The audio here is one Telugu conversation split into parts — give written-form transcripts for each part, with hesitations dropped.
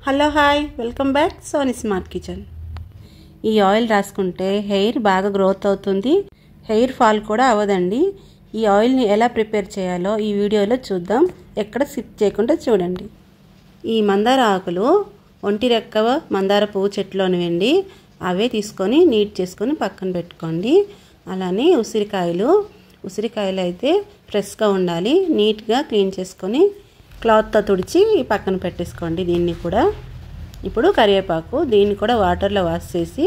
Hello hi welcome back Sony smart kitchen. ఈ ఆయిల్ రాసుకుంటే హెయిర్ బాగా గ్రోత్ అవుతుంది, హెయిర్ ఫాల్ కూడా అవ్వదండి. ఈ ఆయిల్ని ఎలా ప్రిపేర్ చేయాలో ఈ వీడియోలో చూద్దాం. ఎక్కడ స్కిప్ చేయకుండా చూడండి. ఈ మందార ఆకులు ఒంటి రెక్కవ మందార పువ్వు చెట్టులోనివండి. అవే తీసుకొని నీట్ చేసుకొని పక్కన పెట్టుకోండి. అలానే ఉసిరికాయలు అయితే ఫ్రెష్గా ఉండాలి. నీట్గా క్లీన్ చేసుకొని క్లాత్తో తుడిచి పక్కన పెట్టేసుకోండి. దీన్ని కూడా ఇప్పుడు కరివేపాకు, దీన్ని కూడా వాటర్లో వాష్ చేసి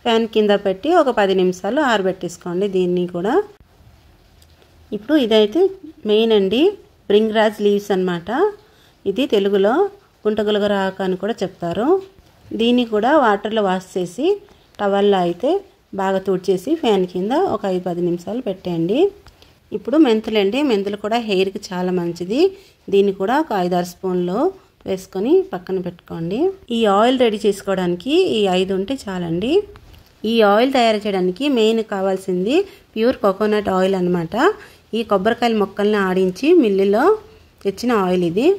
ఫ్యాన్ కింద పెట్టి ఒక 10 నిమిషాలు ఆరబెట్టేసుకోండి. దీన్ని కూడా ఇప్పుడు ఇదైతే మెయిన్ అండి, బ్రింగ్రాజ్ లీవ్స్ అన్నమాట. ఇది తెలుగులో గుంటగులగర ఆకు అని కూడా చెప్తారు. దీన్ని కూడా వాటర్లో వాష్ చేసి టవల్లో అయితే బాగా తుడిచేసి ఫ్యాన్ కింద ఒక 5-10 నిమిషాలు పెట్టేయండి. ఇప్పుడు మెంతులు కూడా హెయిర్కి చాలా మంచిది. దీన్ని కూడా ఒక 5-6 స్పూన్లు వేసుకొని పక్కన పెట్టుకోండి. ఈ ఆయిల్ రెడీ చేసుకోవడానికి ఈ 5 ఉంటే చాలండి. ఈ ఆయిల్ తయారు చేయడానికి మెయిన్ కావాల్సింది ప్యూర్ కోకోనట్ ఆయిల్ అన్నమాట. ఈ కొబ్బరికాయల మొక్కల్ని ఆడించి మిల్లులో తెచ్చిన ఆయిల్ ఇది.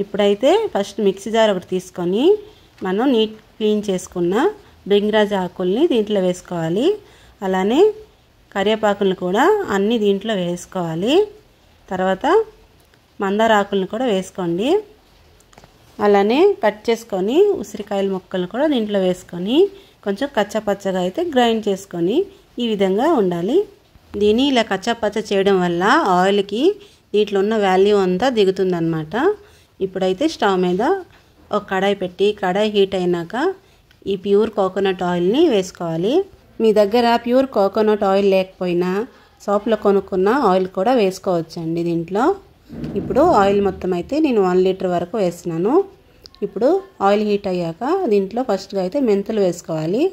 ఇప్పుడైతే ఫస్ట్ మిక్సీ జార్ ఒకటి తీసుకొని మనం నీట్ క్లీన్ చేసుకున్న బ్రింగ్రాజ్ ఆకుల్ని దీంట్లో వేసుకోవాలి. అలానే కరివేపాకులను కూడా అన్ని దీంట్లో వేసుకోవాలి. తర్వాత మందార ఆకులను కూడా వేసుకోండి. అలానే కట్ చేసుకొని ఉసిరికాయల ముక్కలను కూడా దీంట్లో వేసుకొని కొంచెం కచ్చాపచ్చగా అయితే గ్రైండ్ చేసుకొని ఈ విధంగా ఉండాలి. దీన్ని ఇలా కచ్చాపచ్చ చేయడం వల్ల ఆయిల్కి దీంట్లో ఉన్న వాల్యూ అంతా దిగుతుందన్నమాట. ఇప్పుడైతే స్టవ్ మీద ఒక కడాయి పెట్టి కడాయి హీట్ అయినాక ఈ ప్యూర్ కోకోనట్ ఆయిల్ని వేసుకోవాలి. మీ దగ్గర ప్యూర్ కోకోనట్ ఆయిల్ లేకపోయినా షాప్లో కొనుక్కున్న ఆయిల్ కూడా వేసుకోవచ్చండి దీంట్లో. ఇప్పుడు ఆయిల్ మొత్తం అయితే నేను 1 లీటర్ వరకు వేస్తున్నాను. ఇప్పుడు ఆయిల్ హీట్ అయ్యాక దీంట్లో ఫస్ట్గా అయితే మెంతులు వేసుకోవాలి.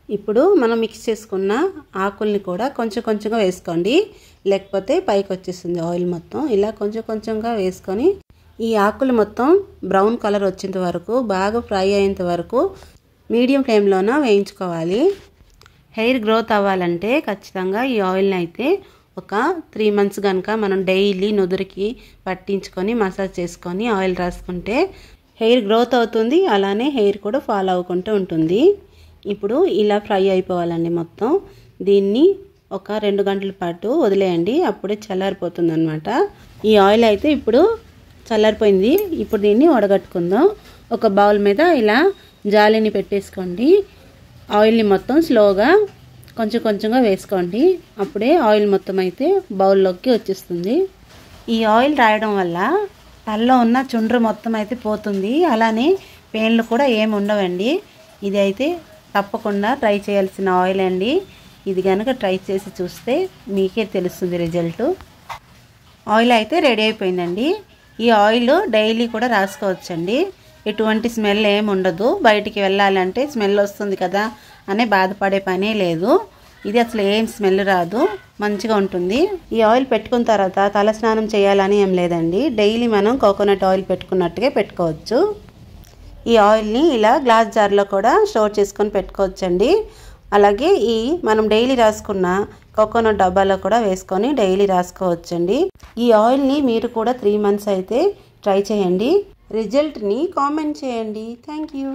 ఇప్పుడు మనం మిక్స్ చేసుకున్న ఆకుల్ని కూడా కొంచెం కొంచెంగా వేసుకోండి, లేకపోతే పైకి వచ్చేస్తుంది ఆయిల్ మొత్తం. ఇలా కొంచెం కొంచెంగా వేసుకొని ఈ ఆకులు మొత్తం బ్రౌన్ కలర్ వచ్చేంత వరకు బాగా ఫ్రై అయ్యేంత వరకు మీడియం ఫ్లేమ్లోన వేయించుకోవాలి. హెయిర్ గ్రోత్ అవ్వాలంటే ఖచ్చితంగా ఈ ఆయిల్ని అయితే ఒక 3 మంత్స్ కనుక మనం డైలీ నుదురికి పట్టించుకొని మసాజ్ చేసుకొని ఆయిల్ రాసుకుంటే హెయిర్ గ్రోత్ అవుతుంది. అలానే హెయిర్ కూడా ఫాల్ అవ్వకుండా ఉంటుంది. ఇప్పుడు ఇలా ఫ్రై అయిపోవాలండి మొత్తం. దీన్ని ఒక 2 గంటల పాటు వదిలేయండి, అప్పుడే చల్లారిపోతుంది అన్నమాట. ఈ ఆయిల్ అయితే ఇప్పుడు చల్లారిపోయింది. ఇప్పుడు దీన్ని వడగట్టుకుందాం. ఒక బౌల్ మీద ఇలా జాలిని పెట్టేసుకోండి. ఆయిల్ని మొత్తం స్లోగా కొంచెం కొంచెంగా వేసుకోండి, అప్పుడే ఆయిల్ మొత్తం అయితే బౌల్లోకి వచ్చేస్తుంది. ఈ ఆయిల్ రాయడం వల్ల తలలో ఉన్న చుండ్రు మొత్తం అయితే పోతుంది. అలానే పెయిన్లు కూడా ఏమి ఉండవండి. ఇది అయితే తప్పకుండా ట్రై చేయాల్సిన ఆయిల్ అండి. ఇది కనుక ట్రై చేసి చూస్తే మీకే తెలుస్తుంది రిజల్ట్. ఆయిల్ అయితే రెడీ అయిపోయిందండి. ఈ ఆయిల్ డైలీ కూడా రాసుకోవచ్చండి. ఎటువంటి స్మెల్ ఏమి ఉండదు. బయటికి వెళ్ళాలంటే స్మెల్ వస్తుంది కదా అనే బాధపడే పనే లేదు. ఇది అసలు ఏం స్మెల్ రాదు, మంచిగా ఉంటుంది. ఈ ఆయిల్ పెట్టుకున్న తర్వాత తల స్నానం చేయాలని ఏం లేదండి. డైలీ మనం కోకోనట్ ఆయిల్ పెట్టుకున్నట్టుగా పెట్టుకోవచ్చు. ఈ ఆయిల్ని ఇలా గ్లాస్ జార్లో కూడా స్టోర్ చేసుకొని పెట్టుకోవచ్చండి. అలాగే ఈ మనం డైలీ రాసుకున్న కోకోనట్ డబ్బాలో కూడా వేసుకొని డైలీ రాసుకోవచ్చండి. ఈ ఆయిల్ని మీరు కూడా 3 మంత్స్ అయితే ట్రై చేయండి. రిజల్ట్ని కామెంట్ చేయండి. Thank you.